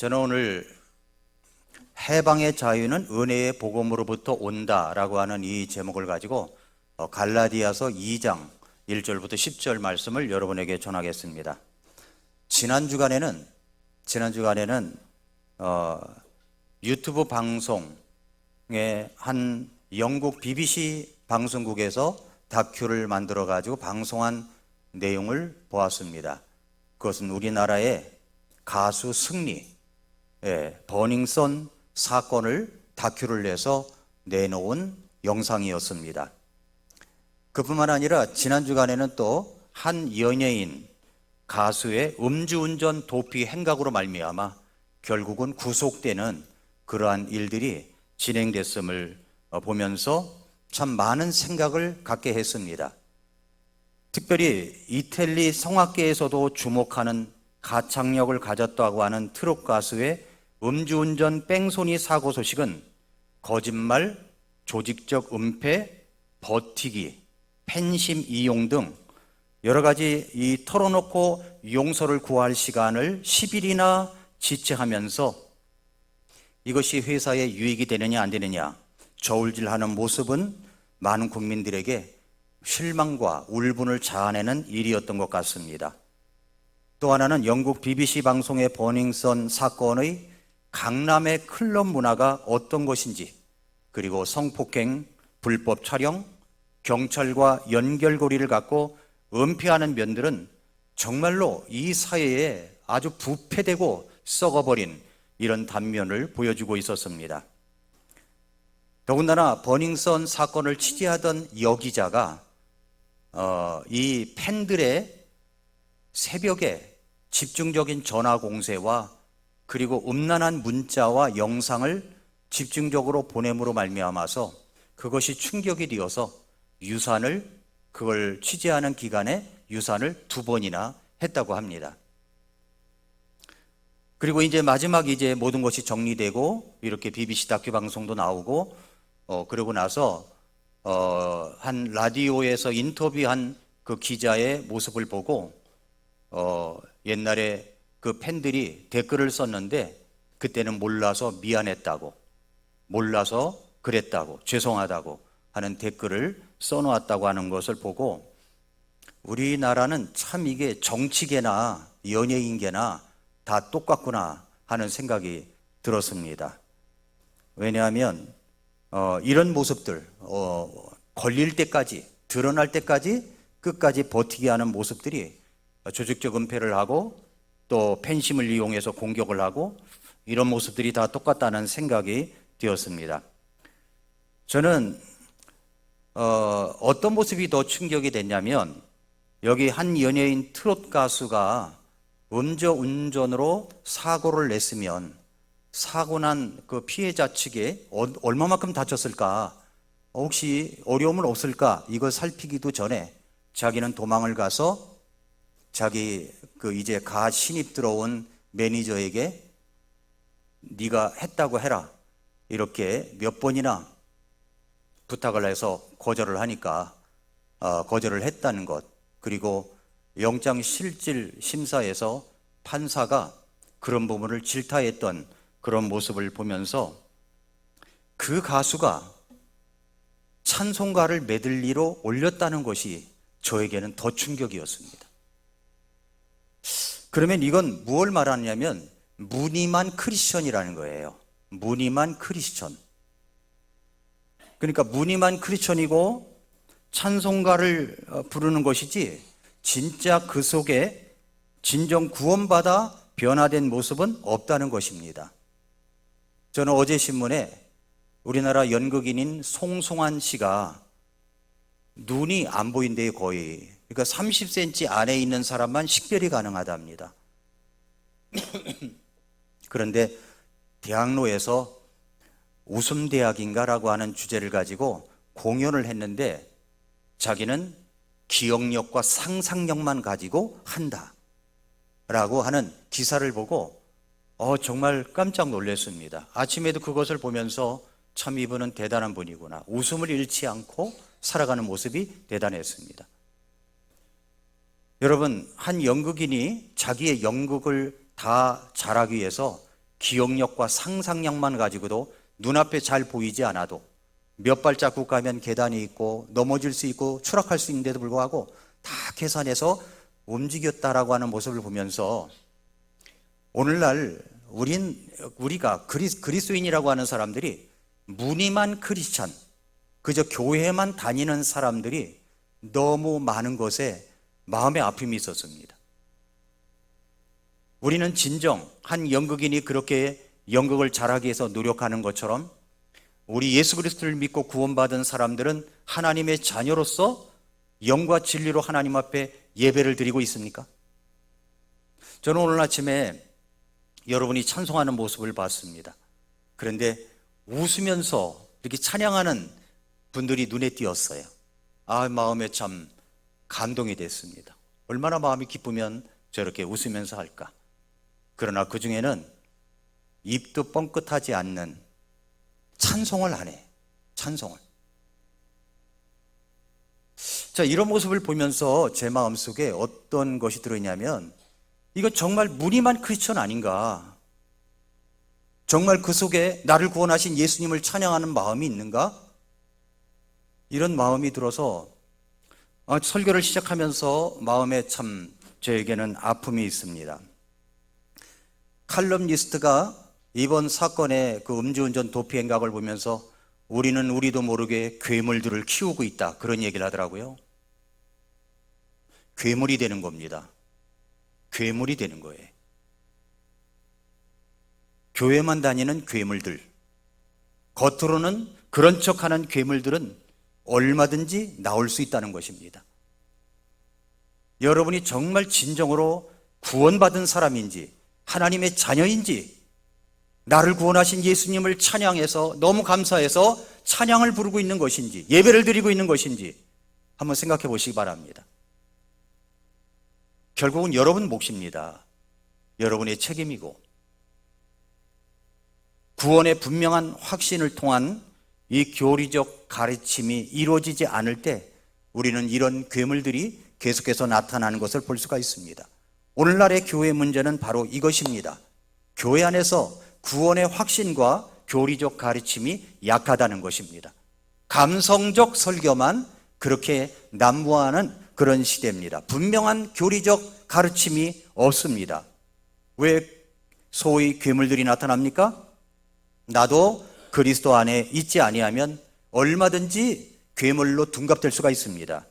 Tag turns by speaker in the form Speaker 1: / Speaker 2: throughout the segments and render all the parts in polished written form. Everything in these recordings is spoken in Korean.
Speaker 1: 저는 오늘 해방의 자유는 은혜의 복음으로부터 온다라고 하는 이 제목을 가지고 갈라디아서 2장 1절부터 10절 말씀을 여러분에게 전하겠습니다. 지난 주간에는 유튜브 방송의 한 영국 BBC 방송국에서 다큐를 만들어 가지고 방송한 내용을 보았습니다. 그것은 우리나라의 가수 승리, 버닝썬 사건을 다큐를 내서 내놓은 영상이었습니다. 그뿐만 아니라 지난 주간에는 또 한 연예인 가수의 음주운전 도피 행각으로 말미암아 결국은 구속되는 그러한 일들이 진행됐음을 보면서 참 많은 생각을 갖게 했습니다. 특별히 이태리 성악계에서도 주목하는 가창력을 가졌다고 하는 트롯 가수의 음주운전 뺑소니 사고 소식은 거짓말, 조직적 은폐, 버티기, 팬심 이용 등 여러 가지 이 털어놓고 용서를 구할 시간을 10일이나 지체하면서 이것이 회사에 유익이 되느냐 안 되느냐 저울질하는 모습은 많은 국민들에게 실망과 울분을 자아내는 일이었던 것 같습니다. 또 하나는 영국 BBC 방송의 버닝썬 사건의 강남의 클럽 문화가 어떤 것인지, 그리고 성폭행, 불법 촬영, 경찰과 연결고리를 갖고 은폐하는 면들은 정말로 이 사회에 아주 부패되고 썩어버린 이런 단면을 보여주고 있었습니다. 더군다나 버닝썬 사건을 취재하던 여기자가 이 팬들의 새벽에 집중적인 전화 공세와 그리고 음란한 문자와 영상을 집중적으로 보냄으로 말미암아서 그것이 충격이 되어서 그걸 취재하는 기간에 유산을 2번이나 했다고 합니다. 그리고 마지막 모든 것이 정리되고 이렇게 BBC 다큐 방송도 나오고 그러고 나서 한 라디오에서 인터뷰한 그 기자의 모습을 보고 옛날에 그 팬들이 댓글을 썼는데 그때는 몰라서 미안했다고, 몰라서 그랬다고, 죄송하다고 하는 댓글을 써놓았다고 하는 것을 보고 우리나라는 참 이게 정치계나 연예인계나 다 똑같구나 하는 생각이 들었습니다. 왜냐하면 이런 모습들, 걸릴 때까지, 드러날 때까지 끝까지 버티게 하는 모습들이 조직적 은폐를 하고 또 팬심을 이용해서 공격을 하고 이런 모습들이 다 똑같다는 생각이 되었습니다. 저는 어떤 모습이 더 충격이 됐냐면 여기 한 연예인 트롯 가수가 음주운전으로 사고를 냈으면 사고 난 그 피해자 측에 얼마만큼 다쳤을까, 혹시 어려움은 없을까 이걸 살피기도 전에 자기는 도망을 가서 자기 이제 신입 들어온 매니저에게 네가 했다고 해라 이렇게 몇 번이나 부탁을 해서 거절을 하니까 거절을 했다는 것, 그리고 영장실질 심사에서 판사가 그런 부분을 질타했던 그런 모습을 보면서 그 가수가 찬송가를 메들리로 올렸다는 것이 저에게는 더 충격이었습니다. 그러면 이건 무엇을 말하냐면 무늬만 크리스천이라는 거예요. 무늬만 크리스천. 그러니까 무늬만 크리스천이고 찬송가를 부르는 것이지 진짜 그 속에 진정 구원받아 변화된 모습은 없다는 것입니다. 저는 어제 신문에 우리나라 연극인인 송송환 씨가 눈이 안 보인대요, 거의. 그러니까 30cm 안에 있는 사람만 식별이 가능하답니다. 그런데 대학로에서 웃음대학인가라고 하는 주제를 가지고 공연을 했는데 자기는 기억력과 상상력만 가지고 한다 라고 하는 기사를 보고 정말 깜짝 놀랐습니다. 아침에도 그것을 보면서 참 이분은 대단한 분이구나, 웃음을 잃지 않고 살아가는 모습이 대단했습니다. 여러분, 한 연극인이 자기의 연극을 다 잘하기 위해서 기억력과 상상력만 가지고도 눈앞에 잘 보이지 않아도 몇 발자국 가면 계단이 있고 넘어질 수 있고 추락할 수 있는데도 불구하고 다 계산해서 움직였다라고 하는 모습을 보면서 오늘날 우리가 그리스도인이라고 하는 사람들이 무늬만 크리스찬, 그저 교회만 다니는 사람들이 너무 많은 것에 마음의 아픔이 있었습니다. 우리는 진정 한 연극인이 그렇게 연극을 잘하기 위해서 노력하는 것처럼 우리 예수 그리스도를 믿고 구원받은 사람들은 하나님의 자녀로서 영과 진리로 하나님 앞에 예배를 드리고 있습니까? 저는 오늘 아침에 여러분이 찬송하는 모습을 봤습니다. 그런데 웃으면서 이렇게 찬양하는 분들이 눈에 띄었어요. 마음에 참 감동이 됐습니다. 얼마나 마음이 기쁘면 저렇게 웃으면서 할까? 그러나 그 중에는 입도 뻥끗하지 않는 찬송을 하네. 찬송을. 자, 이런 모습을 보면서 제 마음속에 어떤 것이 들어있냐면 이거 정말 무늬만 크리스천 아닌가? 정말 그 속에 나를 구원하신 예수님을 찬양하는 마음이 있는가? 이런 마음이 들어서 설교를 시작하면서 마음에 참 저에게는 아픔이 있습니다. 칼럼니스트가 이번 사건의 그 음주운전 도피 행각을 보면서 우리는 우리도 모르게 괴물들을 키우고 있다, 그런 얘기를 하더라고요. 괴물이 되는 겁니다. 괴물이 되는 거예요. 교회만 다니는 괴물들, 겉으로는 그런 척하는 괴물들은 얼마든지 나올 수 있다는 것입니다. 여러분이 정말 진정으로 구원받은 사람인지 하나님의 자녀인지 나를 구원하신 예수님을 찬양해서 너무 감사해서 찬양을 부르고 있는 것인지 예배를 드리고 있는 것인지 한번 생각해 보시기 바랍니다. 결국은 여러분 몫입니다. 여러분의 책임이고 구원의 분명한 확신을 통한 이 교리적 가르침이 이루어지지 않을 때 우리는 이런 괴물들이 계속해서 나타나는 것을 볼 수가 있습니다. 오늘날의 교회 문제는 바로 이것입니다. 교회 안에서 구원의 확신과 교리적 가르침이 약하다는 것입니다. 감성적 설교만 그렇게 난무하는 그런 시대입니다. 분명한 교리적 가르침이 없습니다. 왜 소위 괴물들이 나타납니까? 나도 그리스도 안에 있지 아니하면 얼마든지 괴물로 둔갑될 수가 있습니다.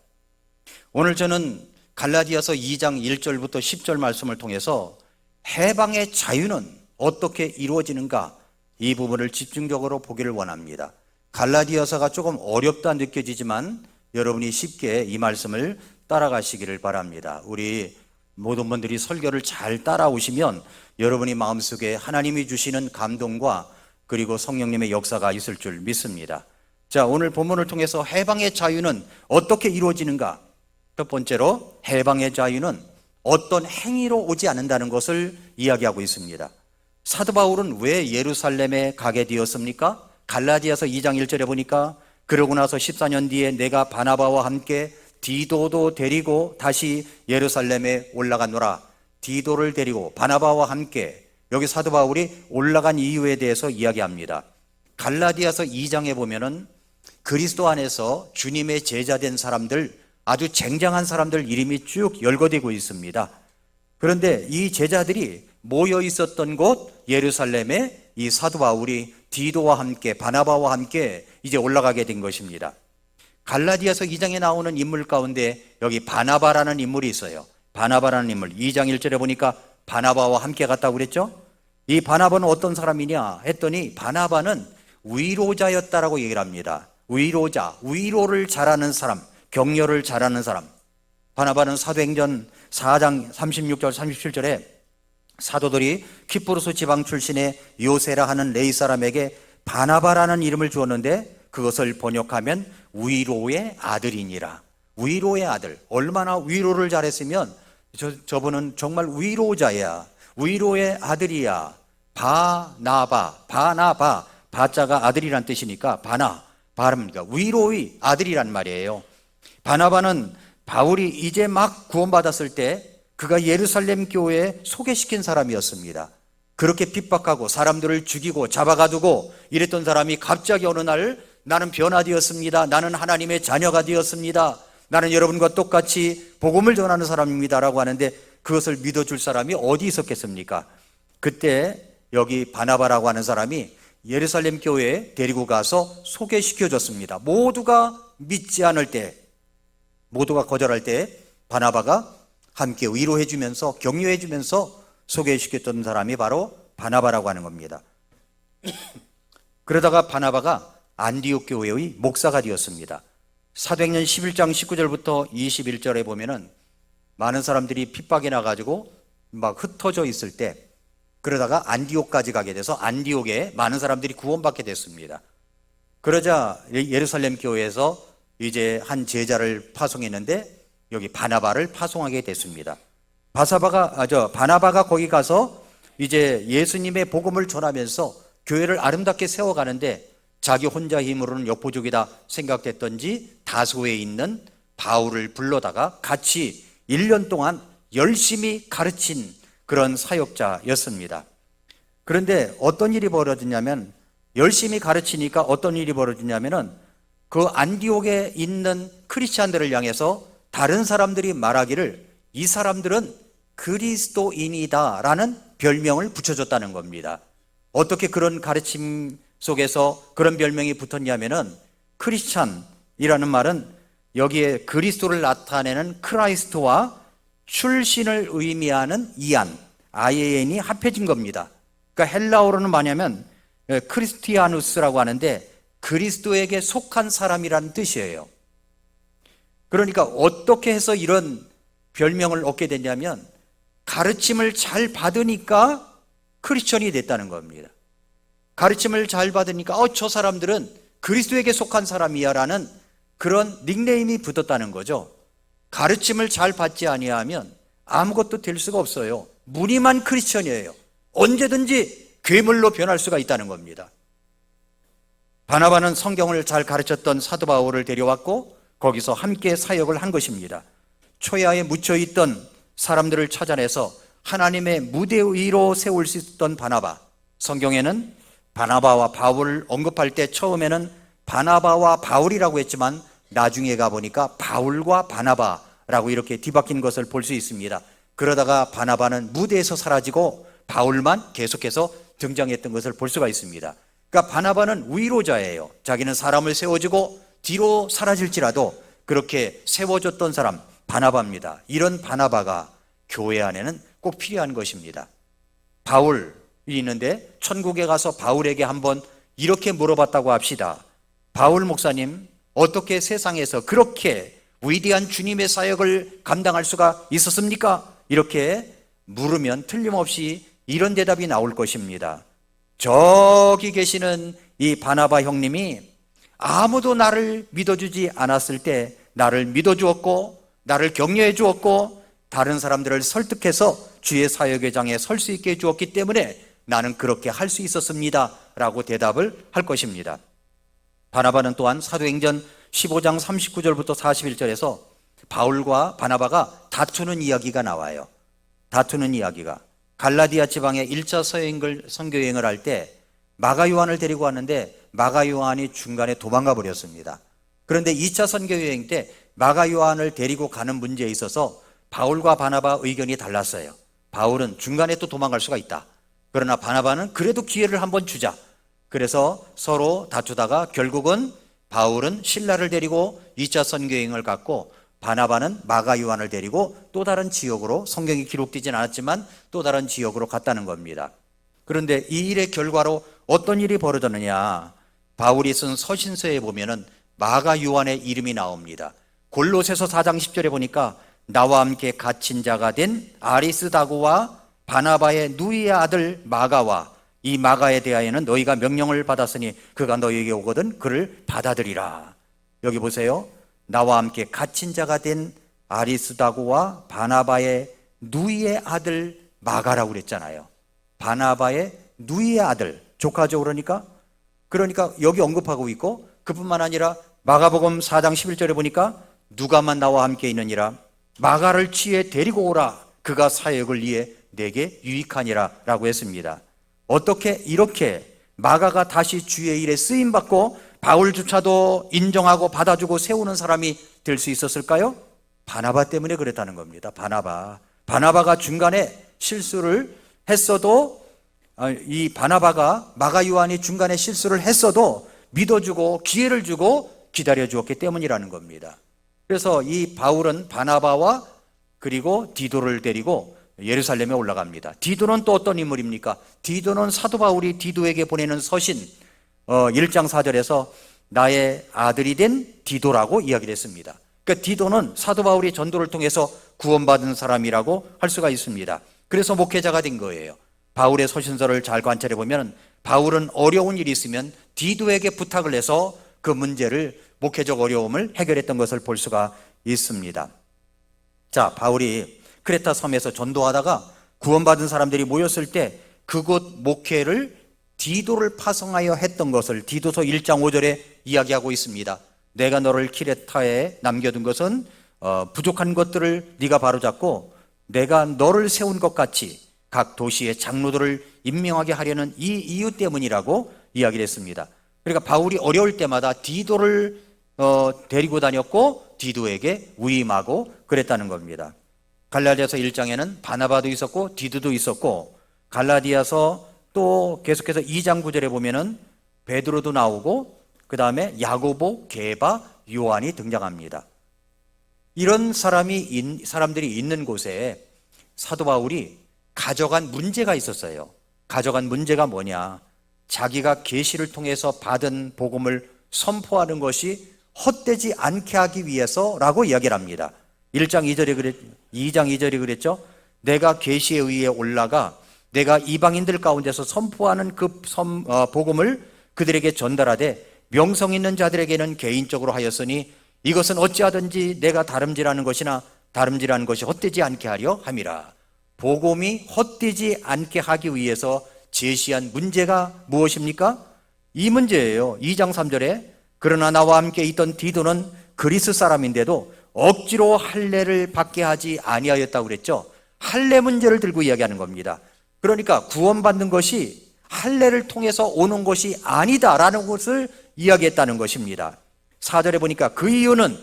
Speaker 1: 오늘 저는 갈라디아서 2장 1절부터 10절 말씀을 통해서 해방의 자유는 어떻게 이루어지는가, 이 부분을 집중적으로 보기를 원합니다. 갈라디아서가 조금 어렵다 느껴지지만 여러분이 쉽게 이 말씀을 따라가시기를 바랍니다. 우리 모든 분들이 설교를 잘 따라오시면 여러분이 마음속에 하나님이 주시는 감동과 그리고 성령님의 역사가 있을 줄 믿습니다. 자, 오늘 본문을 통해서 해방의 자유는 어떻게 이루어지는가? 첫 번째로 해방의 자유는 어떤 행위로 오지 않는다는 것을 이야기하고 있습니다. 사도 바울은 왜 예루살렘에 가게 되었습니까? 갈라디아서 2장 1절에 보니까 그러고 나서 14년 뒤에 내가 바나바와 함께 디도도 데리고 다시 예루살렘에 올라가노라. 디도를 데리고 바나바와 함께, 여기 사도 바울이 올라간 이유에 대해서 이야기합니다. 갈라디아서 2장에 보면은 그리스도 안에서 주님의 제자된 사람들, 아주 쟁쟁한 사람들 이름이 쭉 열거되고 있습니다. 그런데 이 제자들이 모여 있었던 곳 예루살렘에 이 사도 바울이 디도와 함께 바나바와 함께 이제 올라가게 된 것입니다. 갈라디아서 2장에 나오는 인물 가운데 여기 바나바라는 인물이 있어요. 바나바라는 인물, 2장 1절에 보니까 바나바와 함께 갔다고 그랬죠? 이 바나바는 어떤 사람이냐 했더니 바나바는 위로자였다라고 얘기를 합니다. 위로자, 위로를 잘하는 사람, 격려를 잘하는 사람. 바나바는 사도행전 4장 36절 37절에 사도들이 키프로스 지방 출신의 요세라 하는 레이 사람에게 바나바라는 이름을 주었는데 그것을 번역하면 위로의 아들이니라. 위로의 아들. 얼마나 위로를 잘했으면 저분은 정말 위로자야. 위로의 아들이야. 바나바. 바자가 아들이란 뜻이니까 바랍니다. 위로의 아들이란 말이에요. 바나바는 바울이 이제 막 구원받았을 때 그가 예루살렘 교회에 소개시킨 사람이었습니다. 그렇게 핍박하고 사람들을 죽이고 잡아가두고 이랬던 사람이 갑자기 어느 날 나는 변화되었습니다. 나는 하나님의 자녀가 되었습니다. 나는 여러분과 똑같이 복음을 전하는 사람입니다라고 하는데 그것을 믿어줄 사람이 어디 있었겠습니까? 그때 여기 바나바라고 하는 사람이 예루살렘 교회에 데리고 가서 소개시켜줬습니다. 모두가 믿지 않을 때, 모두가 거절할 때 바나바가 함께 위로해주면서 격려해주면서 소개시켰던 사람이 바로 바나바라고 하는 겁니다. 그러다가 바나바가 안디옥 교회의 목사가 되었습니다. 사도행전 11장 19절부터 21절에 보면은 많은 사람들이 핍박이 나가지고 막 흩어져 있을 때 그러다가 안디옥까지 가게 돼서 안디옥에 많은 사람들이 구원받게 됐습니다. 그러자 예루살렘 교회에서 이제 한 제자를 파송했는데 여기 바나바를 파송하게 됐습니다. 바나바가 거기 가서 이제 예수님의 복음을 전하면서 교회를 아름답게 세워가는데 자기 혼자 힘으로는 역부족이다 생각됐던지 다소에 있는 바울을 불러다가 같이 1년 동안 열심히 가르친 그런 사역자였습니다. 그런데 어떤 일이 벌어지냐면 열심히 가르치니까 어떤 일이 벌어지냐면은 그 안디옥에 있는 크리스찬들을 향해서 다른 사람들이 말하기를 이 사람들은 그리스도인이다 라는 별명을 붙여줬다는 겁니다. 어떻게 그런 가르침 속에서 그런 별명이 붙었냐면은 크리스찬이라는 말은 여기에 그리스도를 나타내는 크라이스트와 출신을 의미하는 이안, IAN이 합해진 겁니다. 그러니까 헬라어로는 뭐냐면 크리스티아누스라고 하는데 그리스도에게 속한 사람이라는 뜻이에요. 그러니까 어떻게 해서 이런 별명을 얻게 됐냐면 가르침을 잘 받으니까 크리스천이 됐다는 겁니다. 가르침을 잘 받으니까 저 사람들은 그리스도에게 속한 사람이야 라는 그런 닉네임이 붙었다는 거죠. 가르침을 잘 받지 아니하면 아무것도 될 수가 없어요. 무늬만 크리스천이에요. 언제든지 괴물로 변할 수가 있다는 겁니다. 바나바는 성경을 잘 가르쳤던 사도 바울을 데려왔고 거기서 함께 사역을 한 것입니다. 초야에 묻혀있던 사람들을 찾아내서 하나님의 무대 위로 세울 수 있었던 바나바. 성경에는 바나바와 바울을 언급할 때 처음에는 바나바와 바울이라고 했지만 나중에 가보니까 바울과 바나바라고 이렇게 뒤바뀐 것을 볼 수 있습니다. 그러다가 바나바는 무대에서 사라지고 바울만 계속해서 등장했던 것을 볼 수가 있습니다. 그러니까 바나바는 위로자예요. 자기는 사람을 세워주고 뒤로 사라질지라도 그렇게 세워줬던 사람 바나바입니다. 이런 바나바가 교회 안에는 꼭 필요한 것입니다. 바울이 있는데 천국에 가서 바울에게 한번 이렇게 물어봤다고 합시다. 바울 목사님, 어떻게 세상에서 그렇게 위대한 주님의 사역을 감당할 수가 있었습니까? 이렇게 물으면 틀림없이 이런 대답이 나올 것입니다. 저기 계시는 이 바나바 형님이 아무도 나를 믿어주지 않았을 때 나를 믿어주었고 나를 격려해 주었고 다른 사람들을 설득해서 주의 사역의 장에 설 수 있게 해주었기 때문에 나는 그렇게 할 수 있었습니다 라고 대답을 할 것입니다. 바나바는 또한 사도행전 15장 39절부터 41절에서 바울과 바나바가 다투는 이야기가 나와요. 다투는 이야기가 갈라디아 지방에 1차 선교여행을 할 때 마가 요한을 데리고 왔는데 마가 요한이 중간에 도망가 버렸습니다. 그런데 2차 선교여행 때 마가 요한을 데리고 가는 문제에 있어서 바울과 바나바 의견이 달랐어요. 바울은 중간에 또 도망갈 수가 있다. 그러나 바나바는 그래도 기회를 한번 주자. 그래서 서로 다투다가 결국은 바울은 실라를 데리고 2차 선교여행을 갔고 바나바는 마가 요한을 데리고 또 다른 지역으로, 성경이 기록되진 않았지만 또 다른 지역으로 갔다는 겁니다. 그런데 이 일의 결과로 어떤 일이 벌어졌느냐, 바울이 쓴 서신서에 보면은 마가 요한의 이름이 나옵니다. 골로새서 4장 10절에 보니까 나와 함께 갇힌 자가 된 아리스다고와 바나바의 누이의 아들 마가와 이 마가에 대하여는 너희가 명령을 받았으니 그가 너희에게 오거든 그를 받아들이라. 여기 보세요. 나와 함께 갇힌 자가 된 아리스다고와 바나바의 누이의 아들 마가라고 그랬잖아요. 바나바의 누이의 아들, 조카죠. 그러니까 여기 언급하고 있고, 그뿐만 아니라 마가복음 4장 11절에 보니까 누가만 나와 함께 있느니라 마가를 취해 데리고 오라. 그가 사역을 위해 내게 유익하니라 라고 했습니다. 어떻게 이렇게 마가가 다시 주의 일에 쓰임받고 바울조차도 인정하고 받아주고 세우는 사람이 될 수 있었을까요? 바나바 때문에 그랬다는 겁니다. 바나바가 중간에 실수를 했어도, 이 바나바가, 마가 요한이 중간에 실수를 했어도 믿어주고 기회를 주고 기다려주었기 때문이라는 겁니다. 그래서 이 바울은 바나바와 그리고 디도를 데리고 예루살렘에 올라갑니다. 디도는 또 어떤 인물입니까? 디도는 사도 바울이 디도에게 보내는 서신 1장 4절에서 나의 아들이 된 디도라고 이야기를 했습니다. 그러니까 디도는 사도 바울이 전도를 통해서 구원받은 사람이라고 할 수가 있습니다. 그래서 목회자가 된 거예요. 바울의 서신서를 잘 관찰해 보면 바울은 어려운 일이 있으면 디도에게 부탁을 해서 그 문제를, 목회적 어려움을 해결했던 것을 볼 수가 있습니다. 자, 바울이 크레타 섬에서 전도하다가 구원받은 사람들이 모였을 때 그곳 목회를 디도를 파송하여 했던 것을 디도서 1장 5절에 이야기하고 있습니다. 내가 너를 크레타에 남겨둔 것은 부족한 것들을 네가 바로잡고 내가 너를 세운 것 같이 각 도시의 장로들을 임명하게 하려는 이 이유 때문이라고 이야기를 했습니다. 그러니까 바울이 어려울 때마다 디도를 데리고 다녔고 디도에게 위임하고 그랬다는 겁니다. 갈라디아서 1장에는 바나바도 있었고 디도도 있었고, 갈라디아서 또 계속해서 2장 9절에 보면은 베드로도 나오고 그 다음에 야고보, 게바, 요한이 등장합니다. 이런 사람들이 있는 곳에 사도 바울이 가져간 문제가 있었어요. 가져간 문제가 뭐냐? 자기가 계시를 통해서 받은 복음을 선포하는 것이 헛되지 않게 하기 위해서라고 이야기를 합니다. 2장 2절에 그랬죠. 내가 계시에 의해 올라가 내가 이방인들 가운데서 선포하는 그 복음을 그들에게 전달하되 명성 있는 자들에게는 개인적으로 하였으니 이것은 어찌하든지 내가 다름질하는 것이나 다름질하는 것이 헛되지 않게 하려 함이라. 복음이 헛되지 않게 하기 위해서 제시한 문제가 무엇입니까? 이 문제예요. 2장 3절에 그러나 나와 함께 있던 디도는 그리스 사람인데도 억지로 할례를 받게 하지 아니하였다고 그랬죠. 할례 문제를 들고 이야기하는 겁니다. 그러니까 구원받는 것이 할례를 통해서 오는 것이 아니다라는 것을 이야기했다는 것입니다. 4절에 보니까 그 이유는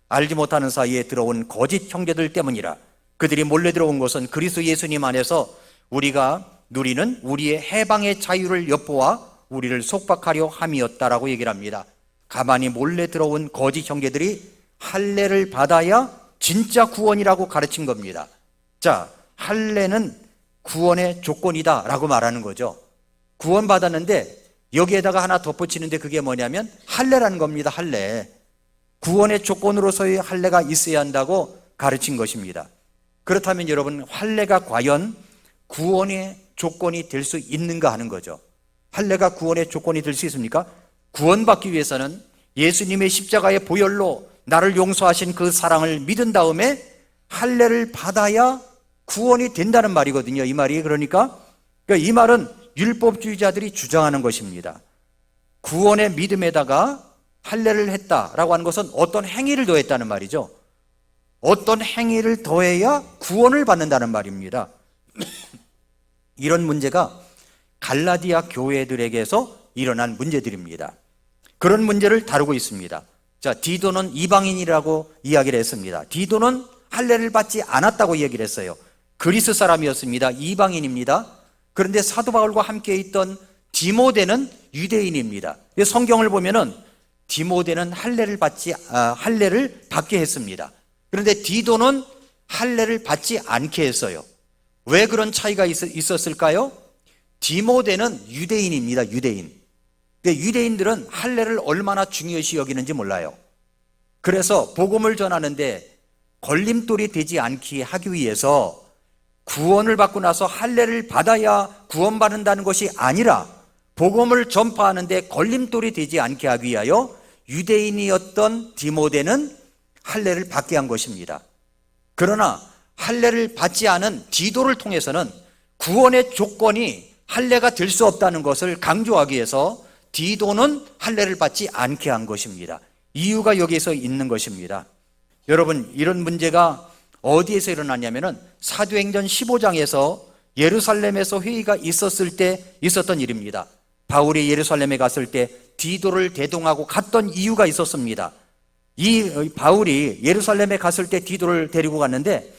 Speaker 1: 알지 못하는 사이에 들어온 거짓 형제들 때문이라. 그들이 몰래 들어온 것은 그리스도 예수님 안에서 우리가 누리는 우리의 해방의 자유를 엿보아 우리를 속박하려 함이었다라고 얘기를 합니다. 가만히 몰래 들어온 거짓 형제들이 할례를 받아야 진짜 구원이라고 가르친 겁니다. 자, 할례는 구원의 조건이다 라고 말하는 거죠. 구원받았는데 여기에다가 하나 덧붙이는데 그게 뭐냐면 할례라는 겁니다. 할례. 구원의 조건으로서의 할례가 있어야 한다고 가르친 것입니다. 그렇다면 여러분, 할례가 과연 구원의 조건이 될 수 있는가 하는 거죠. 할례가 구원의 조건이 될 수 있습니까? 구원받기 위해서는 예수님의 십자가의 보혈로 나를 용서하신 그 사랑을 믿은 다음에 할례를 받아야 구원이 된다는 말이거든요. 이 말이 그러니까 이 말은 율법주의자들이 주장하는 것입니다. 구원의 믿음에다가 할례를 했다라고 하는 것은 어떤 행위를 더했다는 말이죠. 어떤 행위를 더해야 구원을 받는다는 말입니다. 이런 문제가 갈라디아 교회들에게서 일어난 문제들입니다. 그런 문제를 다루고 있습니다. 자, 디도는 이방인이라고 이야기를 했습니다. 디도는 할례를 받지 않았다고 얘기를 했어요. 그리스 사람이었습니다. 이방인입니다. 그런데 사도 바울과 함께 있던 디모데는 유대인입니다. 성경을 보면은 디모데는 할례를 받게 했습니다. 그런데 디도는 할례를 받지 않게 했어요. 왜 그런 차이가 있었을까요? 디모데는 유대인입니다. 유대인. 근데 유대인들은 할례를 얼마나 중요시 여기는지 몰라요. 그래서 복음을 전하는데 걸림돌이 되지 않게 하기 위해서 구원을 받고 나서 할례를 받아야 구원받는다는 것이 아니라 복음을 전파하는데 걸림돌이 되지 않게 하기 위하여 유대인이었던 디모데는 할례를 받게 한 것입니다. 그러나 할례를 받지 않은 디도를 통해서는 구원의 조건이 할례가 될 수 없다는 것을 강조하기 위해서 디도는 할례를 받지 않게 한 것입니다. 이유가 여기에서 있는 것입니다. 여러분, 이런 문제가 어디에서 일어났냐면은 사도행전 15장에서 예루살렘에서 회의가 있었을 때 있었던 일입니다. 바울이 예루살렘에 갔을 때 디도를 대동하고 갔던 이유가 있었습니다. 이 바울이 예루살렘에 갔을 때 디도를 데리고 갔는데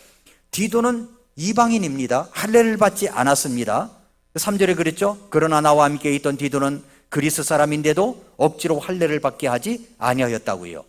Speaker 1: 디도는 이방인입니다. 할례를 받지 않았습니다. 3절에 그랬죠. 그러나 나와 함께 있던 디도는 그리스 사람인데도 억지로 할례를 받게 하지 아니하였다고요.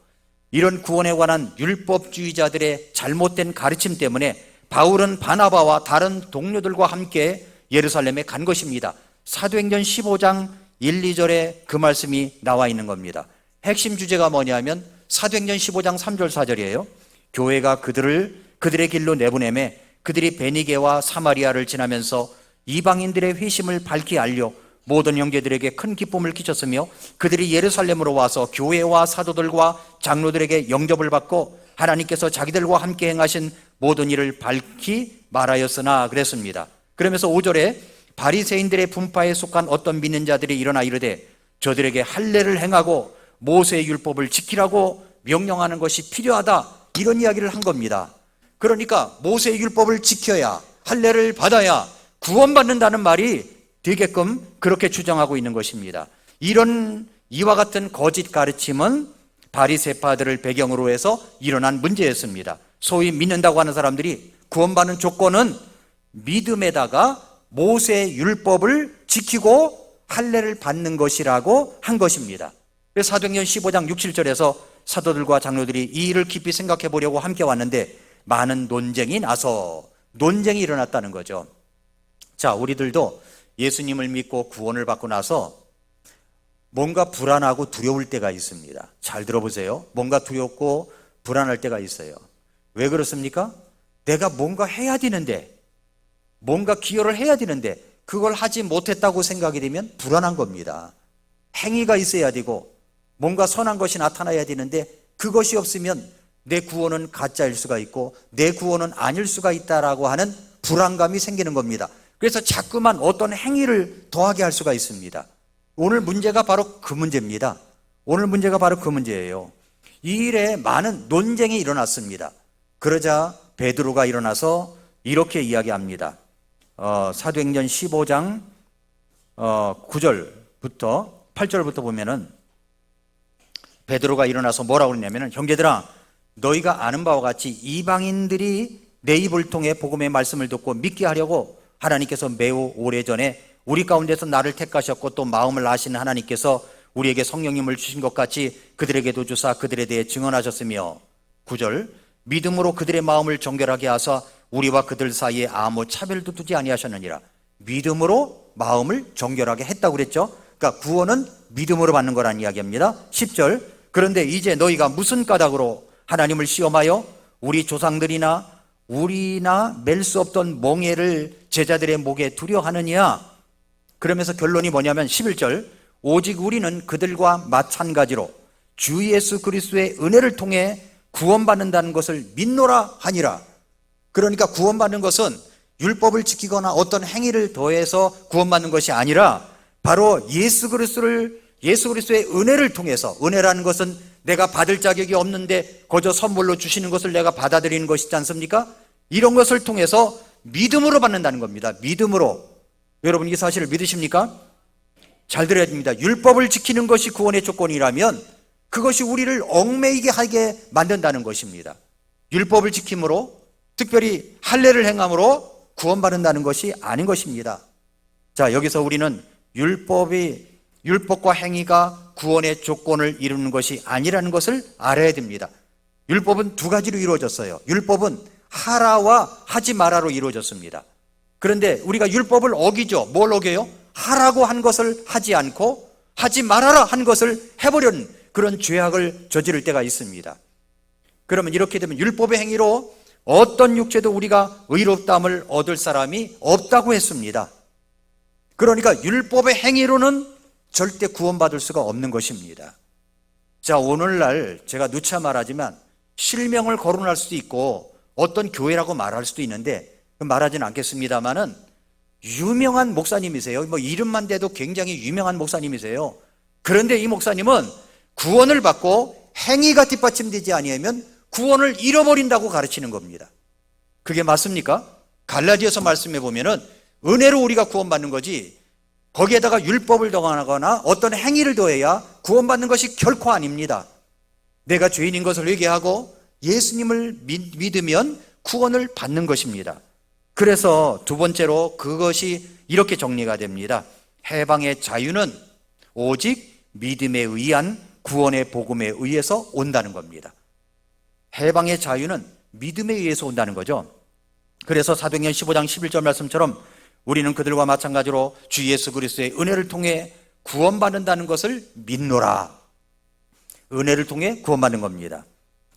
Speaker 1: 이런 구원에 관한 율법주의자들의 잘못된 가르침 때문에 바울은 바나바와 다른 동료들과 함께 예루살렘에 간 것입니다. 사도행전 15장 1, 2절에 그 말씀이 나와 있는 겁니다. 핵심 주제가 뭐냐면 사도행전 15장 3절 4절이에요. 교회가 그들의 길로 내보내매 그들이 베니게와 사마리아를 지나면서 이방인들의 회심을 밝히 알려 모든 형제들에게 큰 기쁨을 끼쳤으며 그들이 예루살렘으로 와서 교회와 사도들과 장로들에게 영접을 받고 하나님께서 자기들과 함께 행하신 모든 일을 밝히 말하였으나 그랬습니다. 그러면서 5절에 바리새인들의 분파에 속한 어떤 믿는 자들이 일어나 이르되 저들에게 할례를 행하고 모세의 율법을 지키라고 명령하는 것이 필요하다, 이런 이야기를 한 겁니다. 그러니까 모세의 율법을 지켜야, 할례를 받아야 구원받는다는 말이 되게끔 그렇게 주장하고 있는 것입니다. 이런 이와 같은 거짓 가르침은 바리새파들을 배경으로 해서 일어난 문제였습니다. 소위 믿는다고 하는 사람들이 구원받는 조건은 믿음에다가 모세의 율법을 지키고 할례를 받는 것이라고 한 것입니다. 그래서 사도행전 15장 6, 7절에서 사도들과 장로들이 이 일을 깊이 생각해 보려고 함께 왔는데 많은 논쟁이 일어났다는 거죠. 자, 우리들도 예수님을 믿고 구원을 받고 나서 뭔가 불안하고 두려울 때가 있습니다. 잘 들어보세요. 뭔가 두렵고 불안할 때가 있어요. 왜 그렇습니까? 내가 뭔가 해야 되는데, 뭔가 기여를 해야 되는데 그걸 하지 못했다고 생각이 되면 불안한 겁니다. 행위가 있어야 되고 뭔가 선한 것이 나타나야 되는데 그것이 없으면 내 구원은 가짜일 수가 있고 내 구원은 아닐 수가 있다라고 하는 불안감이 생기는 겁니다. 그래서 자꾸만 어떤 행위를 더하게 할 수가 있습니다. 오늘 문제가 바로 그 문제입니다. 오늘 문제가 바로 그 문제예요. 이 일에 많은 논쟁이 일어났습니다. 그러자 베드로가 일어나서 이렇게 이야기합니다. 사도행전 15장 9절부터 8절부터 보면은 베드로가 일어나서 뭐라고 그러냐면은 형제들아, 너희가 아는 바와 같이 이방인들이 내 입을 통해 복음의 말씀을 듣고 믿게 하려고 하나님께서 매우 오래전에 우리 가운데서 나를 택하셨고 또 마음을 아시는 하나님께서 우리에게 성령님을 주신 것 같이 그들에게도 주사 그들에 대해 증언하셨으며 9절 믿음으로 그들의 마음을 정결하게 하사 우리와 그들 사이에 아무 차별도 두지 아니하셨느니라. 믿음으로 마음을 정결하게 했다고 그랬죠. 그러니까 구원은 믿음으로 받는 거란 이야기입니다. 10절 그런데 이제 너희가 무슨 까닭으로 하나님을 시험하여 우리 조상들이나 우리나 맬 수 없던 멍에를 제자들의 목에 두려하느냐. 그러면서 결론이 뭐냐면 11절 오직 우리는 그들과 마찬가지로 주 예수 그리스도의 은혜를 통해 구원받는다는 것을 믿노라 하니라. 그러니까 구원받는 것은 율법을 지키거나 어떤 행위를 더해서 구원받는 것이 아니라 바로 예수 그리스도의 은혜를 통해서, 은혜라는 것은 내가 받을 자격이 없는데 거저 선물로 주시는 것을 내가 받아들이는 것이지 않습니까? 이런 것을 통해서 믿음으로 받는다는 겁니다. 믿음으로. 여러분 이 사실을 믿으십니까? 잘 들어야 됩니다. 율법을 지키는 것이 구원의 조건이라면 그것이 우리를 얽매이게 하게 만든다는 것입니다. 율법을 지킴으로, 특별히 할례를 행함으로 구원받는다는 것이 아닌 것입니다. 자, 여기서 우리는 율법과 행위가 구원의 조건을 이루는 것이 아니라는 것을 알아야 됩니다. 율법은 두 가지로 이루어졌어요. 율법은 하라와 하지 마라로 이루어졌습니다. 그런데 우리가 율법을 어기죠. 뭘 어겨요? 하라고 한 것을 하지 않고 하지 말아라 한 것을 해보려는 그런 죄악을 저지를 때가 있습니다. 그러면 이렇게 되면 율법의 행위로 어떤 육체도 우리가 의롭다함을 얻을 사람이 없다고 했습니다. 그러니까 율법의 행위로는 절대 구원받을 수가 없는 것입니다. 자, 오늘날 제가 누차 말하지만 실명을 거론할 수도 있고 어떤 교회라고 말할 수도 있는데 말하지는 않겠습니다만은 유명한 목사님이세요. 뭐 이름만 대도 굉장히 유명한 목사님이세요. 그런데 이 목사님은 구원을 받고 행위가 뒷받침되지 아니하면 구원을 잃어버린다고 가르치는 겁니다. 그게 맞습니까? 갈라디아서 말씀해 보면은 은혜로 우리가 구원받는 거지, 거기에다가 율법을 더하거나 어떤 행위를 더해야 구원받는 것이 결코 아닙니다. 내가 죄인인 것을 회개하고 예수님을 믿으면 구원을 받는 것입니다. 그래서 두 번째로 그것이 이렇게 정리가 됩니다. 해방의 자유는 오직 믿음에 의한 구원의 복음에 의해서 온다는 겁니다. 해방의 자유는 믿음에 의해서 온다는 거죠. 그래서 사도행전 15장 11절 말씀처럼 우리는 그들과 마찬가지로 주 예수 그리스도의 은혜를 통해 구원받는다는 것을 믿노라. 은혜를 통해 구원받는 겁니다.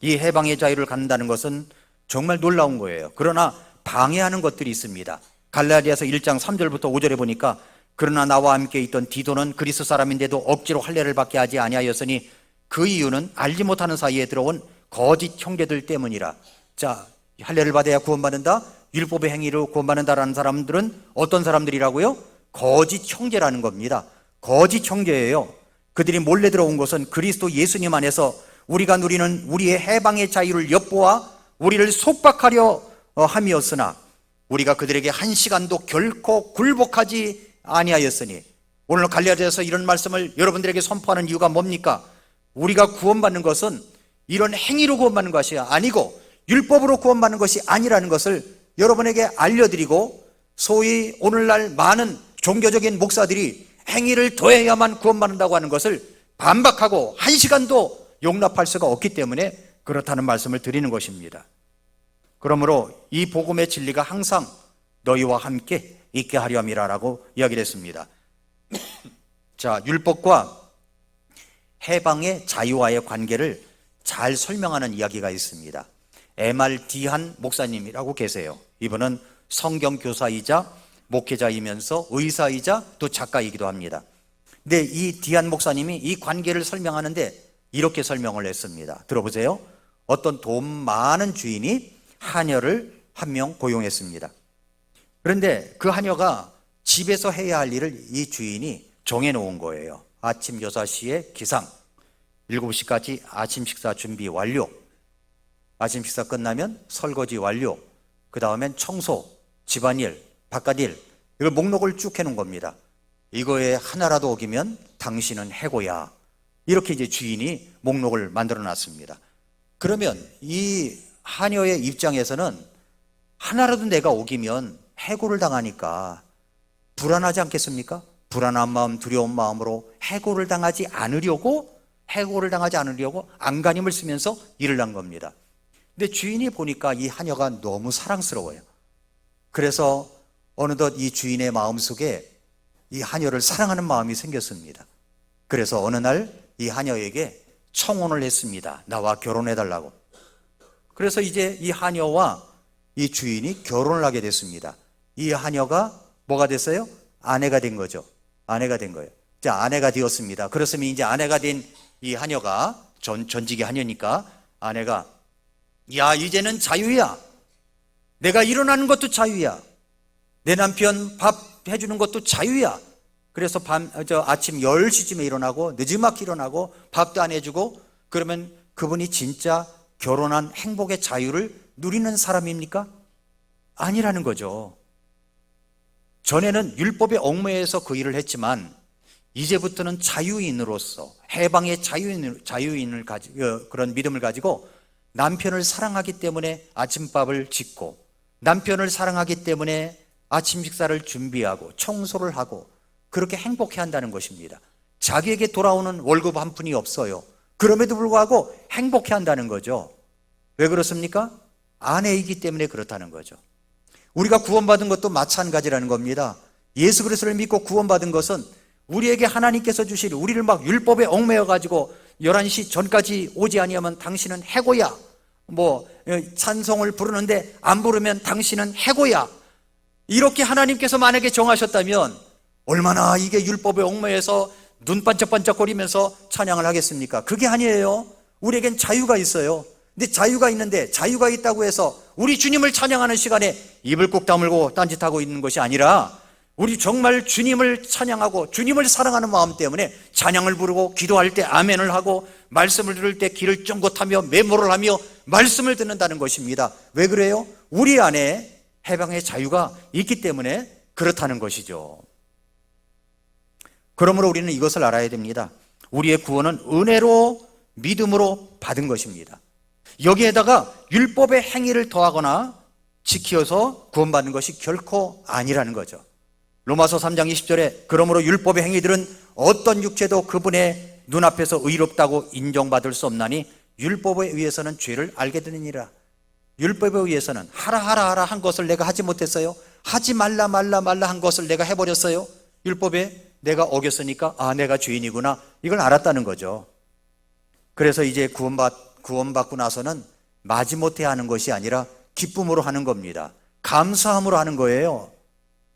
Speaker 1: 이 해방의 자유를 갖는다는 것은 정말 놀라운 거예요. 그러나 방해하는 것들이 있습니다. 갈라디아서 1장 3절부터 5절에 보니까 그러나 나와 함께 있던 디도는 그리스 사람인데도 억지로 할례를 받게 하지 아니하였으니 그 이유는 알지 못하는 사이에 들어온 거짓 형제들 때문이라. 자, 할례를 받아야 구원받는다, 율법의 행위로 구원받는다라는 사람들은 어떤 사람들이라고요? 거짓 형제라는 겁니다. 거짓 형제예요. 그들이 몰래 들어온 것은 그리스도 예수님 안에서 우리가 누리는 우리의 해방의 자유를 엿보아 우리를 속박하려 함이었으나 우리가 그들에게 한 시간도 결코 굴복하지 아니하였으니, 오늘 갈라디아서 이런 말씀을 여러분들에게 선포하는 이유가 뭡니까? 우리가 구원받는 것은 이런 행위로 구원받는 것이 아니고 율법으로 구원받는 것이 아니라는 것을 여러분에게 알려드리고, 소위 오늘날 많은 종교적인 목사들이 행위를 더해야만 구원받는다고 하는 것을 반박하고 한 시간도 용납할 수가 없기 때문에 그렇다는 말씀을 드리는 것입니다. 그러므로 이 복음의 진리가 항상 너희와 함께 있게 하려 함이라라고 이야기를 했습니다. 자, 율법과 해방의 자유와의 관계를 잘 설명하는 이야기가 있습니다. MR 디한 목사님이라고 계세요. 이분은 성경 교사이자 목회자이면서 의사이자 또 작가이기도 합니다. 근데 이 디한 목사님이 이 관계를 설명하는데 이렇게 설명을 했습니다. 들어보세요. 어떤 돈 많은 주인이 하녀를 한 명 고용했습니다. 그런데 그 하녀가 집에서 해야 할 일을 이 주인이 정해놓은 거예요. 아침 6시에 기상, 7시까지 아침 식사 준비 완료, 아침 식사 끝나면 설거지 완료, 그 다음엔 청소, 집안일, 바깥일, 이걸 목록을 쭉 해놓은 겁니다. 이거에 하나라도 어기면 당신은 해고야. 이렇게 이제 주인이 목록을 만들어 놨습니다. 그러면 이 하녀의 입장에서는 하나라도 내가 어기면 해고를 당하니까 불안하지 않겠습니까? 불안한 마음, 두려운 마음으로 해고를 당하지 않으려고 안간힘을 쓰면서 일을 한 겁니다. 근데 주인이 보니까 이 하녀가 너무 사랑스러워요. 그래서 어느덧 이 주인의 마음속에 이 하녀를 사랑하는 마음이 생겼습니다. 그래서 어느 날 이 하녀에게 청혼을 했습니다. 나와 결혼해달라고. 그래서 이제 이 하녀와 이 주인이 결혼을 하게 됐습니다. 이 하녀가 뭐가 됐어요? 아내가 된 거죠. 아내가 된 거예요. 자, 아내가 되었습니다. 그렇으면 이제 아내가 된 이 하녀가 전직의 하녀니까 아내가, 야, 이제는 자유야. 내가 일어나는 것도 자유야. 내 남편 밥 해주는 것도 자유야. 그래서 아침 10시쯤에 일어나고 늦지막히 일어나고 밥도 안 해주고, 그러면 그분이 진짜 결혼한 행복의 자유를 누리는 사람입니까? 아니라는 거죠. 전에는 율법에 얽매여서 그 일을 했지만 이제부터는 자유인으로서 해방의 자유인을 가지고, 그런 믿음을 가지고 남편을 사랑하기 때문에 아침밥을 짓고, 남편을 사랑하기 때문에 아침 식사를 준비하고 청소를 하고 그렇게 행복해 한다는 것입니다. 자기에게 돌아오는 월급 한 푼이 없어요. 그럼에도 불구하고 행복해 한다는 거죠. 왜 그렇습니까? 아내이기 때문에 그렇다는 거죠. 우리가 구원받은 것도 마찬가지라는 겁니다. 예수 그리스도를 믿고 구원받은 것은 우리에게 하나님께서 주실, 우리를 막 율법에 얽매여 가지고 11시 전까지 오지 아니하면 당신은 해고야, 찬송을 부르는데 안 부르면 당신은 해고야, 이렇게 하나님께서 만약에 정하셨다면 얼마나 이게 율법에 얽매여서 눈 반짝반짝거리면서 찬양을 하겠습니까? 그게 아니에요. 우리에겐 자유가 있어요. 근데 자유가 있는데, 자유가 있다고 해서 우리 주님을 찬양하는 시간에 입을 꾹 다물고 딴짓하고 있는 것이 아니라, 우리 정말 주님을 찬양하고 주님을 사랑하는 마음 때문에 찬양을 부르고 기도할 때 아멘을 하고 말씀을 들을 때 귀를 쫑긋하며 메모를 하며 말씀을 듣는다는 것입니다. 왜 그래요? 우리 안에 해방의 자유가 있기 때문에 그렇다는 것이죠. 그러므로 우리는 이것을 알아야 됩니다. 우리의 구원은 은혜로 믿음으로 받은 것입니다. 여기에다가 율법의 행위를 더하거나 지켜서 구원받는 것이 결코 아니라는 거죠. 로마서 3장 20절에 그러므로 율법의 행위들은 어떤 육체도 그분의 눈앞에서 의롭다고 인정받을 수 없나니 율법에 의해서는 죄를 알게 되느니라. 율법에 의해서는 하라 한 것을 내가 하지 못했어요. 하지 말라 한 것을 내가 해버렸어요. 율법에 내가 어겼으니까 내가 죄인이구나, 이걸 알았다는 거죠. 그래서 이제 구원받고 나서는 마지못해 하는 것이 아니라 기쁨으로 하는 겁니다. 감사함으로 하는 거예요.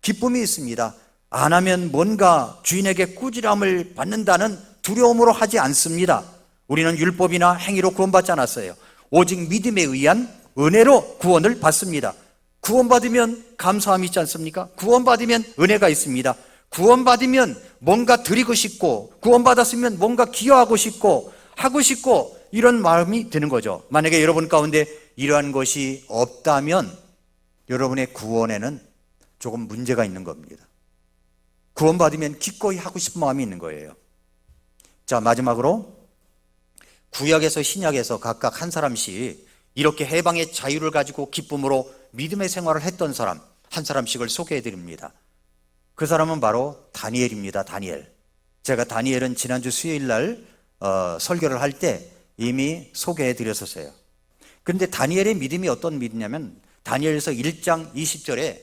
Speaker 1: 기쁨이 있습니다. 안 하면 뭔가 주인에게 꾸지람을 받는다는 두려움으로 하지 않습니다. 우리는 율법이나 행위로 구원받지 않았어요. 오직 믿음에 의한 은혜로 구원을 받습니다. 구원받으면 감사함이 있지 않습니까? 구원받으면 은혜가 있습니다. 구원받으면 뭔가 드리고 싶고, 구원받았으면 뭔가 기여하고 싶고 하고 싶고 이런 마음이 드는 거죠. 만약에 여러분 가운데 이러한 것이 없다면 여러분의 구원에는 조금 문제가 있는 겁니다. 구원받으면 기꺼이 하고 싶은 마음이 있는 거예요. 자, 마지막으로 구약에서 신약에서 각각 한 사람씩 이렇게 해방의 자유를 가지고 기쁨으로 믿음의 생활을 했던 사람 한 사람씩을 소개해 드립니다. 그 사람은 바로 다니엘입니다. 다니엘. 제가 다니엘은 지난주 수요일 날 설교를 할 때 이미 소개해 드렸었어요. 그런데 다니엘의 믿음이 어떤 믿음이냐면 다니엘서 1장 20절에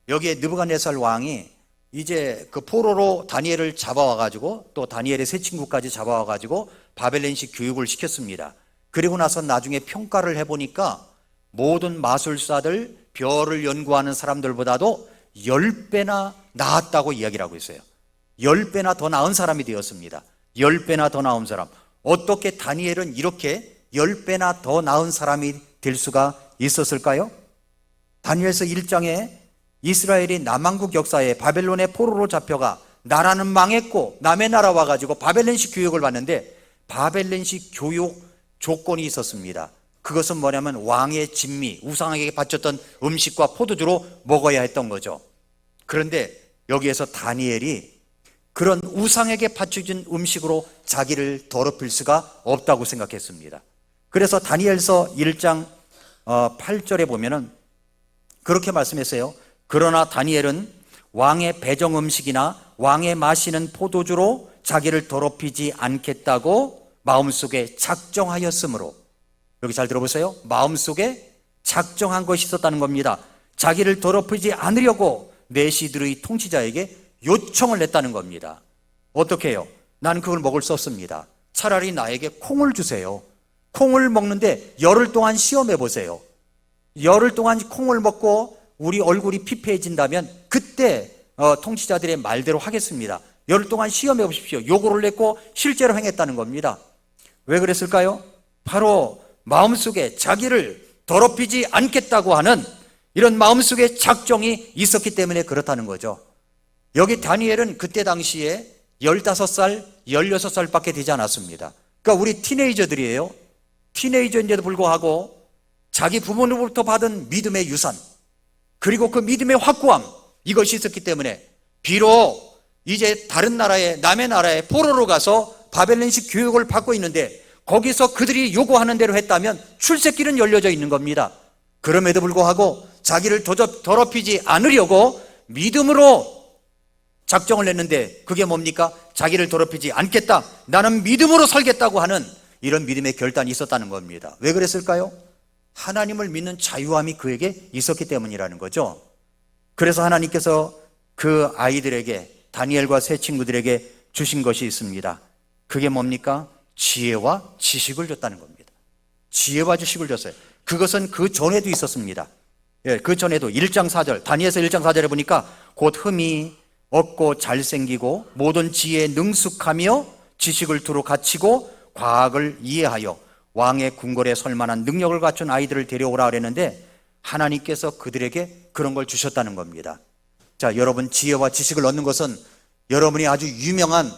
Speaker 1: 여기에 느부갓네살 왕이 이제 그 포로로 다니엘을 잡아와가지고 또 다니엘의 세 친구까지 잡아와가지고 바벨론식 교육을 시켰습니다. 그리고 나서 나중에 평가를 해보니까 모든 마술사들, 별을 연구하는 사람들보다도 10배나 나았다고 이야기를 하고 있어요. 10배나 더 나은 사람이 되었습니다. 10배나 더 나은 사람. 어떻게 다니엘은 이렇게 10배나 더 나은 사람이 될 수가 있었을까요? 다니엘서 1장에 이스라엘이 남왕국 역사에 바벨론의 포로로 잡혀가 나라는 망했고 남의 나라 와가지고 바벨론식 교육을 받는데 바벨론식 교육 조건이 있었습니다. 그것은 뭐냐면 왕의 진미, 우상에게 바쳤던 음식과 포도주로 먹어야 했던 거죠. 그런데 여기에서 다니엘이 그런 우상에게 바쳐진 음식으로 자기를 더럽힐 수가 없다고 생각했습니다. 그래서 다니엘서 1장 8절에 보면은 그렇게 말씀했어요. 그러나 다니엘은 왕의 배정 음식이나 왕의 마시는 포도주로 자기를 더럽히지 않겠다고 마음속에 작정하였으므로, 여기 잘 들어보세요. 마음속에 작정한 것이 있었다는 겁니다. 자기를 더럽히지 않으려고 메시드의 통치자에게 요청을 했다는 겁니다. 어떻게 해요? 나는 그걸 먹을 수 없습니다. 차라리 나에게 콩을 주세요. 콩을 먹는데 열흘 동안 시험해 보세요. 열흘 동안 콩을 먹고 우리 얼굴이 피폐해진다면 그때 통치자들의 말대로 하겠습니다. 열흘 동안 시험해 보십시오. 요구를 했고 실제로 행했다는 겁니다. 왜 그랬을까요? 바로 마음속에 자기를 더럽히지 않겠다고 하는 이런 마음속에 작정이 있었기 때문에 그렇다는 거죠. 여기 다니엘은 그때 당시에 15살, 16살밖에 되지 않았습니다. 그러니까 우리 티네이저들이에요. 티네이저인데도 불구하고 자기 부모로부터 받은 믿음의 유산, 그리고 그 믿음의 확고함, 이것이 있었기 때문에 비록 이제 다른 나라에, 남의 나라에 포로로 가서 바벨론식 교육을 받고 있는데 거기서 그들이 요구하는 대로 했다면 출세길은 열려져 있는 겁니다. 그럼에도 불구하고 자기를 더럽히지 않으려고 믿음으로 작정을 했는데 그게 뭡니까? 자기를 더럽히지 않겠다, 나는 믿음으로 살겠다고 하는 이런 믿음의 결단이 있었다는 겁니다. 왜 그랬을까요? 하나님을 믿는 자유함이 그에게 있었기 때문이라는 거죠. 그래서 하나님께서 그 아이들에게, 다니엘과 세 친구들에게 주신 것이 있습니다. 그게 뭡니까? 지혜와 지식을 줬다는 겁니다. 지혜와 지식을 줬어요. 그것은 그 전에도 있었습니다. 그 전에도 1장 4절, 다니엘서 1장 4절에 보니까 곧 흠이 없고 잘생기고 모든 지혜에 능숙하며 지식을 두루 갖추고 과학을 이해하여 왕의 궁궐에 설만한 능력을 갖춘 아이들을 데려오라 그랬는데 하나님께서 그들에게 그런 걸 주셨다는 겁니다. 자, 여러분, 지혜와 지식을 얻는 것은 여러분이 아주 유명한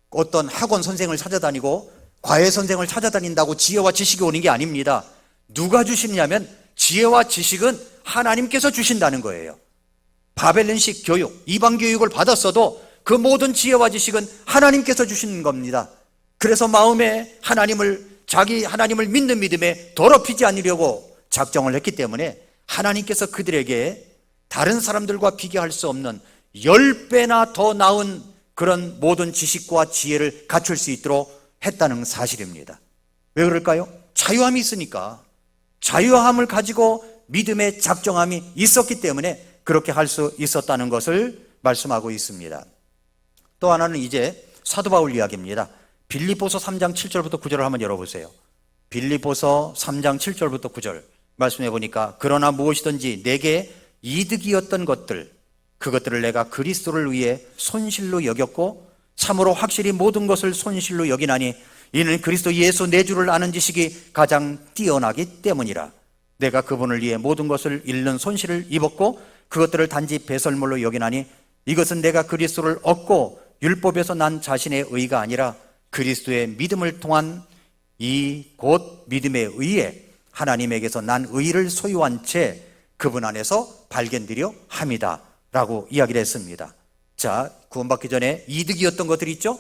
Speaker 1: 어떤 학원 선생을 찾아다니고 과외 선생을 찾아다닌다고 지혜와 지식이 오는 게 아닙니다. 누가 주시냐면 지혜와 지식은 하나님께서 주신다는 거예요. 바벨론식 교육, 이방 교육을 받았어도 그 모든 지혜와 지식은 하나님께서 주시는 겁니다. 그래서 마음에 자기 하나님을 믿는 믿음에 더럽히지 않으려고 작정을 했기 때문에 하나님께서 그들에게 다른 사람들과 비교할 수 없는 10배나 더 나은 그런 모든 지식과 지혜를 갖출 수 있도록 했다는 사실입니다. 왜 그럴까요? 자유함이 있으니까. 자유함을 가지고 믿음의 작정함이 있었기 때문에 그렇게 할 수 있었다는 것을 말씀하고 있습니다. 또 하나는 이제 사도 바울 이야기입니다. 빌립보서 3장 7절부터 9절을 한번 열어보세요. 빌립보서 3장 7절부터 9절 말씀해 보니까 그러나 무엇이든지 내게 이득이었던 것들 그것들을 내가 그리스도를 위해 손실로 여겼고 참으로 확실히 모든 것을 손실로 여기나니 이는 그리스도 예수 내 주를 아는 지식이 가장 뛰어나기 때문이라. 내가 그분을 위해 모든 것을 잃는 손실을 입었고 그것들을 단지 배설물로 여기나니 이것은 내가 그리스도를 얻고 율법에서 난 자신의 의가 아니라 그리스도의 믿음을 통한 이 곧 믿음에 의해 하나님에게서 난 의를 소유한 채 그분 안에서 발견되려 함이다 라고 이야기를 했습니다. 자, 구원받기 전에 이득이었던 것들이 있죠?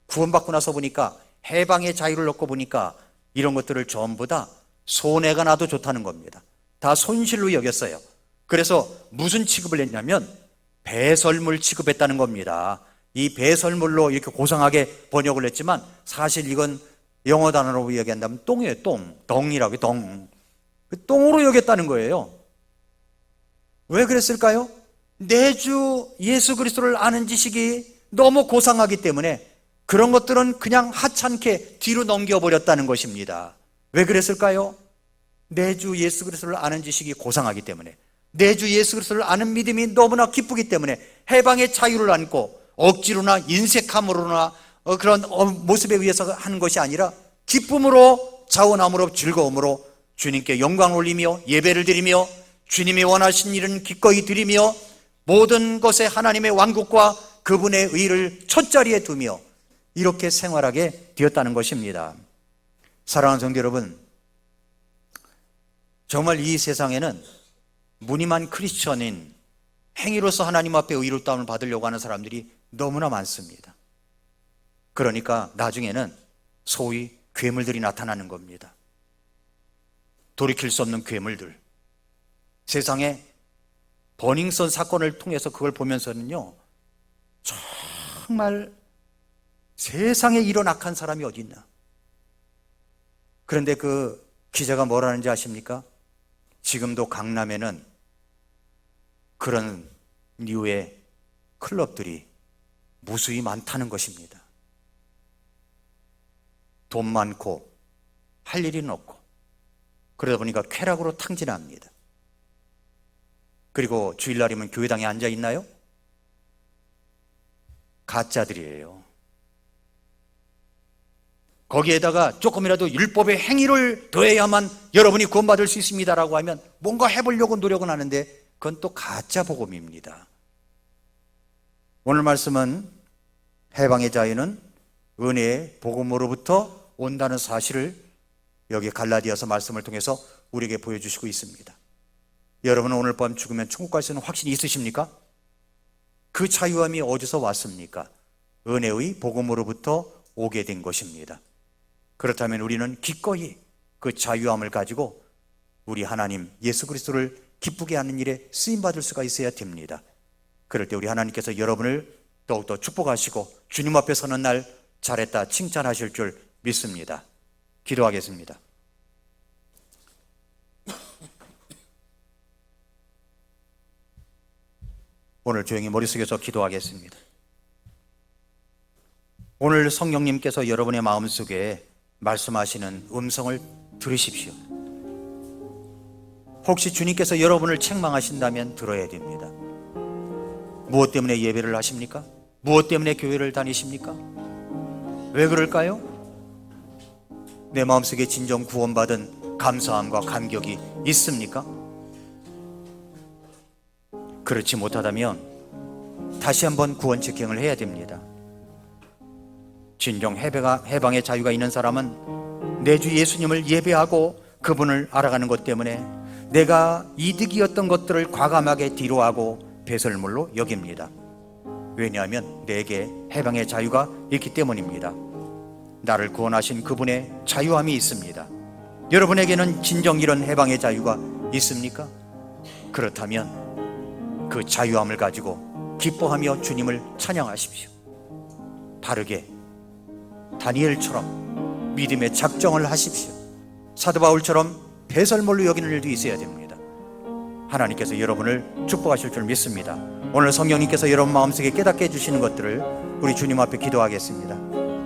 Speaker 1: 구원받고 나서 보니까 해방의 자유를 얻고 보니까 이런 것들을 전부 다 손해가 나도 좋다는 겁니다. 다 손실로 여겼어요. 그래서 무슨 취급을 했냐면 배설물 취급했다는 겁니다. 이 배설물로 이렇게 고상하게 번역을 했지만 사실 이건 영어 단어로 이야기한다면 똥이에요. 덩이라고 덩. 똥으로 여겼다는 거예요. 왜 그랬을까요? 내 주 예수 그리스도를 아는 지식이 너무 고상하기 때문에 그런 것들은 그냥 하찮게 뒤로 넘겨버렸다는 것입니다. 왜 그랬을까요? 내 주 예수 그리스도를 아는 지식이 고상하기 때문에, 내 주 예수 그리스도를 아는 믿음이 너무나 기쁘기 때문에 해방의 자유를 안고 억지로나 인색함으로나 그런 모습에 의해서 하는 것이 아니라 기쁨으로 자원함으로 즐거움으로 주님께 영광을 올리며 예배를 드리며 주님이 원하신 일은 기꺼이 드리며 모든 것에 하나님의 왕국과 그분의 의를 첫자리에 두며 이렇게 생활하게 되었다는 것입니다. 사랑하는 성도 여러분, 정말 이 세상에는 무늬만 크리스천인 행위로서 하나님 앞에 의롭다움을 받으려고 하는 사람들이 너무나 많습니다. 그러니까 나중에는 소위 괴물들이 나타나는 겁니다. 돌이킬 수 없는 괴물들. 세상에 버닝썬 사건을 통해서 그걸 보면서는요, 정말 세상에 이런 악한 사람이 어디 있나. 그런데 그 기자가 뭐라는지 아십니까? 지금도 강남에는 그런 류의 클럽들이 무수히 많다는 것입니다. 돈 많고 할 일은 없고 그러다 보니까 쾌락으로 탕진합니다. 그리고 주일날이면 교회당에 앉아 있나요? 가짜들이에요. 거기에다가 조금이라도 율법의 행위를 더해야만 여러분이 구원받을 수 있습니다라고 하면 뭔가 해보려고 노력은 하는데 그건 또 가짜 복음입니다. 오늘 말씀은 해방의 자유는 은혜의 복음으로부터 온다는 사실을 여기 갈라디아서 말씀을 통해서 우리에게 보여주시고 있습니다. 여러분은 오늘 밤 죽으면 천국 갈 수 있는 확신이 있으십니까? 그 자유함이 어디서 왔습니까? 은혜의 복음으로부터 오게 된 것입니다. 그렇다면 우리는 기꺼이 그 자유함을 가지고 우리 하나님 예수 그리스도를 기쁘게 하는 일에 쓰임받을 수가 있어야 됩니다. 그럴 때 우리 하나님께서 여러분을 더욱더 축복하시고 주님 앞에 서는 날 잘했다 칭찬하실 줄 믿습니다. 기도하겠습니다. 오늘 조용히 머릿속에서 기도하겠습니다. 오늘 성령님께서 여러분의 마음속에 말씀하시는 음성을 들으십시오. 혹시 주님께서 여러분을 책망하신다면 들어야 됩니다. 무엇 때문에 예배를 하십니까? 무엇 때문에 교회를 다니십니까? 왜 그럴까요? 내 마음속에 진정 구원받은 감사함과 감격이 있습니까? 그렇지 못하다면 다시 한번 구원 체킹을 해야 됩니다. 진정 해방의 자유가 있는 사람은 내 주 예수님을 예배하고 그분을 알아가는 것 때문에 내가 이득이었던 것들을 과감하게 뒤로하고 배설물로 여깁니다. 왜냐하면 내게 해방의 자유가 있기 때문입니다. 나를 구원하신 그분의 자유함이 있습니다. 여러분에게는 진정 이런 해방의 자유가 있습니까? 그렇다면 그 자유함을 가지고 기뻐하며 주님을 찬양하십시오. 바르게 다니엘처럼 믿음의 작정을 하십시오. 사도 바울처럼 배설물로 여기는 일도 있어야 됩니다. 하나님께서 여러분을 축복하실 줄 믿습니다. 오늘 성령님께서 여러분 마음속에 깨닫게 해주시는 것들을 우리 주님 앞에 기도하겠습니다.